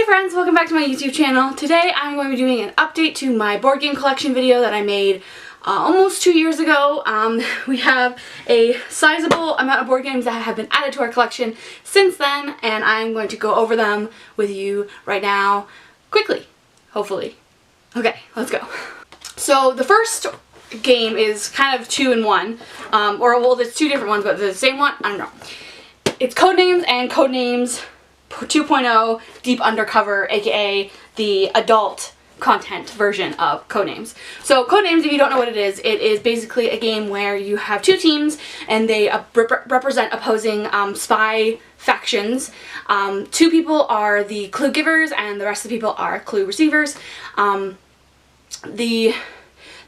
friends, welcome back to my YouTube channel. Today I'm going to be doing an update to my board game collection video that I made almost 2 years ago. We have a sizable amount of board games that have been added to our collection since then, and I'm going to go over them with you right now quickly, hopefully. Okay, let's go. So the first game is kind of 2 in 1, or well, there's 2 different ones, but they're the same one. I don't know. It's Codenames and Codenames 2.0 Deep Undercover, aka the adult content version of Codenames. So Codenames, if you don't know what it is basically a game where you have 2 teams and they represent opposing spy factions. 2 people are the clue givers and the rest of the people are clue receivers.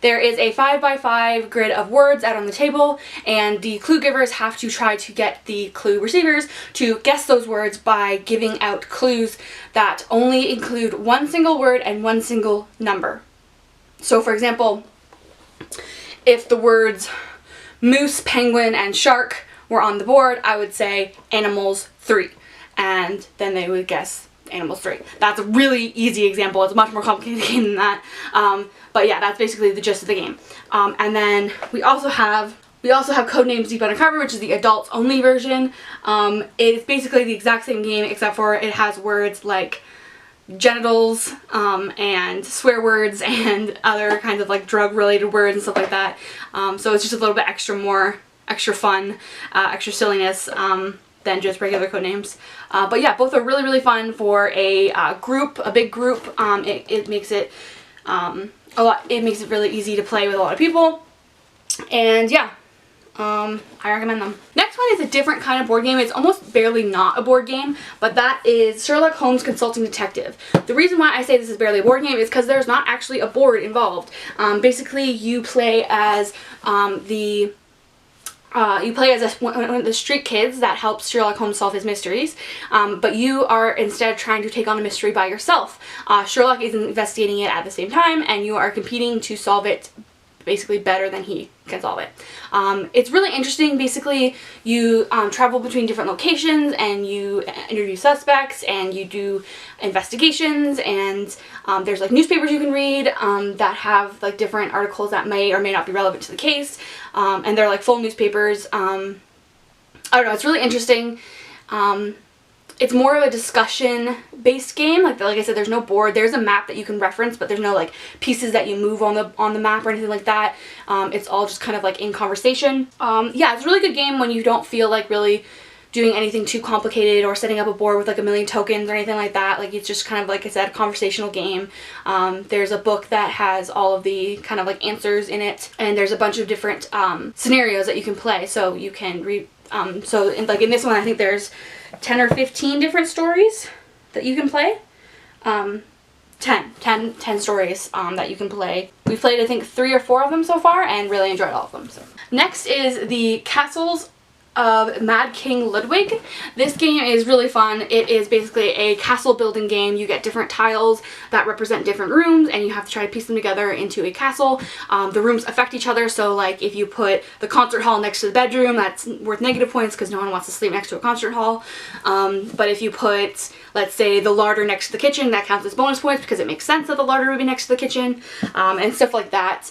There is a 5x5 grid of words out on the table, and the clue givers have to try to get the clue receivers to guess those words by giving out clues that only include one single word and one single number. So for example, if the words moose, penguin, and shark were on the board, I would say animals 3, and then they would guess animals 3. That's a really easy example. It's a much more complicated game than that. But yeah, that's basically the gist of the game. And then we also have Codenames Deep Undercover, which is the adults only version. It's basically the exact same game except for it has words like genitals and swear words and other kinds of like drug related words and stuff like that. So it's just a little bit extra fun, extra silliness than just regular Codenames. But yeah, both are really, really fun for a big group. It makes it really easy to play with a lot of people. And yeah, I recommend them. Next one is a different kind of board game. It's almost barely not a board game, but that is Sherlock Holmes Consulting Detective. The reason why I say this is barely a board game is because there's not actually a board involved. Basically, you play as one of the street kids that helps Sherlock Holmes solve his mysteries, but you are instead trying to take on a mystery by yourself. Sherlock is investigating it at the same time, and you are competing to solve it basically better than he can solve it. It's really interesting. Basically, you travel between different locations and you interview suspects and you do investigations, and there's like newspapers you can read that have like different articles that may or may not be relevant to the case, and they're like full newspapers. I don't know, it's really interesting. It's more of a discussion-based game. Like I said, there's no board. There's a map that you can reference, but there's no like pieces that you move on the map or anything like that. It's all just kind of like in conversation. Yeah, it's a really good game when you don't feel like really doing anything too complicated or setting up a board with like a million tokens or anything like that. Like, it's just kind of, like I said, a conversational game. There's a book that has all of the kind of like answers in it, and there's a bunch of different scenarios that you can play. So you can read. So in this one, I think there's 10 or 15 different stories that you can play. 10 stories that you can play. We've played, I think, 3 or 4 of them so far and really enjoyed all of them. So. Next is the Castles of Mad King Ludwig. This game is really fun. It is basically a castle building game. You get different tiles that represent different rooms, and you have to try to piece them together into a castle. The rooms affect each other, so like if you put the concert hall next to the bedroom, that's worth negative points because no one wants to sleep next to a concert hall. But if you put, let's say, the larder next to the kitchen, that counts as bonus points because it makes sense that the larder would be next to the kitchen, and stuff like that.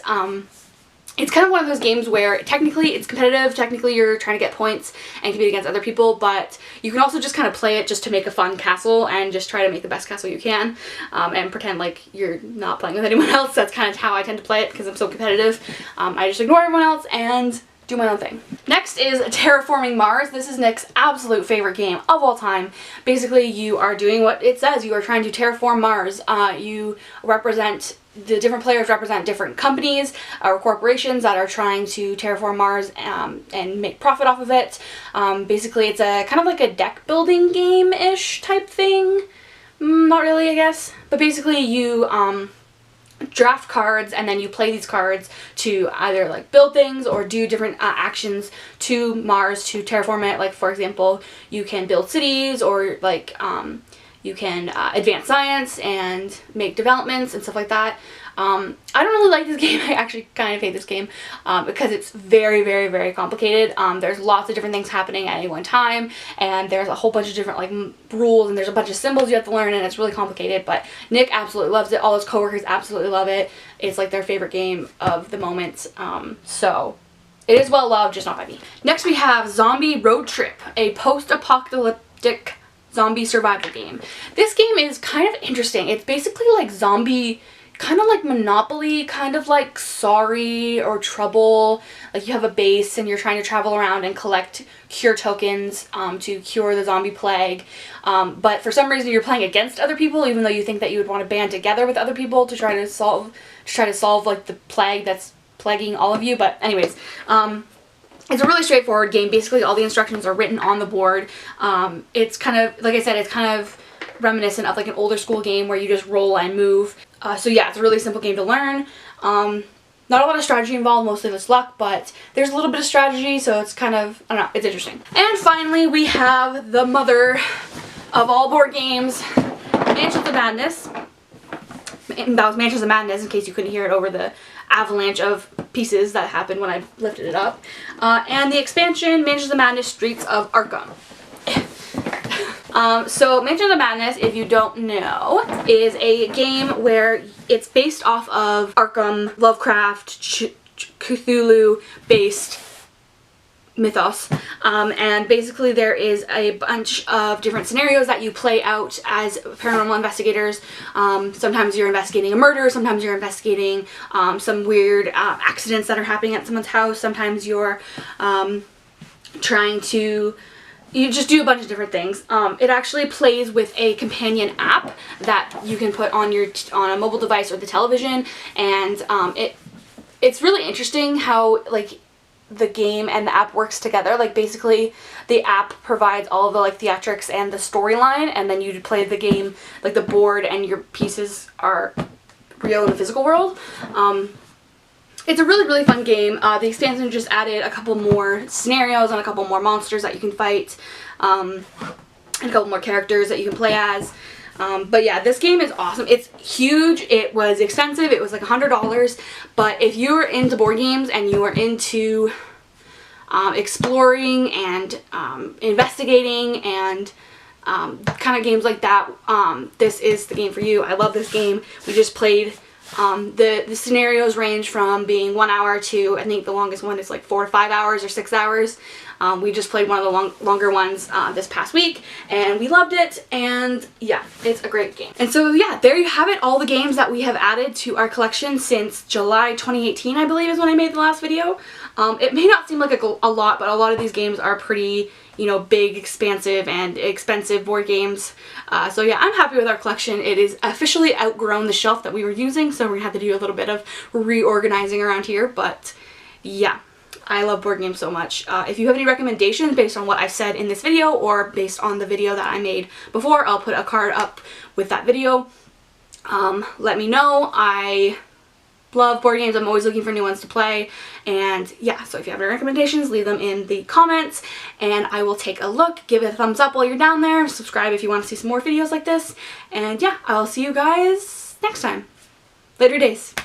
It's kind of one of those games where technically it's competitive, technically you're trying to get points and compete against other people, but you can also just kind of play it just to make a fun castle and just try to make the best castle you can, and pretend like you're not playing with anyone else. That's kind of how I tend to play it because I'm so competitive. I just ignore everyone else and do my own thing. Next is Terraforming Mars. This is Nick's absolute favorite game of all time. Basically, you are doing what it says. You are trying to terraform Mars. The different players represent different companies or corporations that are trying to terraform Mars and make profit off of it. Basically, it's a kind of like a deck building game-ish type thing. Not really, I guess. But basically, you draft cards and then you play these cards to either like build things or do different actions to Mars to terraform it. Like, for example, you can build cities, or like you can advance science and make developments and stuff like that. I don't really like this game. I actually kind of hate this game because it's very, very, very complicated. There's lots of different things happening at any one time, and there's a whole bunch of different like rules, and there's a bunch of symbols you have to learn, and it's really complicated. But Nick absolutely loves it. All his coworkers absolutely love it. It's like their favorite game of the moment. So it is well loved, just not by me. Next we have Zombie Road Trip, a post-apocalyptic zombie survival game. This game is kind of interesting. It's basically like zombie, kind of like Monopoly, kind of like Sorry or Trouble. Like you have a base and you're trying to travel around and collect cure tokens to cure the zombie plague. But for some reason you're playing against other people, even though you think that you would want to band together with other people to try to solve like the plague that's plaguing all of you. But anyways, it's a really straightforward game. Basically all the instructions are written on the board. It's kind of, like I said, it's kind of reminiscent of like an older school game where you just roll and move. So yeah, it's a really simple game to learn. Not a lot of strategy involved, mostly just luck, but there's a little bit of strategy, so it's kind of, I don't know, it's interesting. And finally, we have the mother of all board games, Mansions of Madness. That was Mansions of Madness, in case you couldn't hear it over the avalanche of pieces that happened when I lifted it up. And the expansion, Mansions of Madness Streets of Arkham. So Mansions of Madness, if you don't know, is a game where it's based off of Arkham, Lovecraft, Cthulhu based mythos, and basically there is a bunch of different scenarios that you play out as paranormal investigators. Sometimes you're investigating a murder, sometimes you're investigating some weird accidents that are happening at someone's house, sometimes you're trying to just do a bunch of different things. It actually plays with a companion app that you can put on on a mobile device or the television, and it's really interesting how like the game and the app works together. Like basically the app provides all of the like theatrics and the storyline, and then you play the game, like the board and your pieces are real in the physical world. It's a really, really fun game. The expansion just added a couple more scenarios and a couple more monsters that you can fight, and a couple more characters that you can play as. But yeah, this game is awesome. It's huge. It was expensive. It was like $100. But if you're into board games and you are into exploring and investigating and kind of games like that, this is the game for you. I love this game. We just played. The scenarios range from being 1 hour to, I think the longest one is like 4 to 5 hours or 6 hours. We just played one of the longer ones this past week, and we loved it, and yeah, it's a great game. And so yeah, there you have it, all the games that we have added to our collection since July 2018, I believe is when I made the last video. It may not seem like a lot, but a lot of these games are pretty, you know, big, expansive, and expensive board games. So yeah, I'm happy with our collection. It is officially outgrown the shelf that we were using, so we're gonna have to do a little bit of reorganizing around here, but yeah. I love board games so much. If you have any recommendations based on what I've said in this video or based on the video that I made before, I'll put a card up with that video. Let me know. I love board games. I'm always looking for new ones to play. And yeah, so if you have any recommendations, leave them in the comments and I will take a look. Give it a thumbs up while you're down there. Subscribe if you want to see some more videos like this. And yeah, I'll see you guys next time. Later days.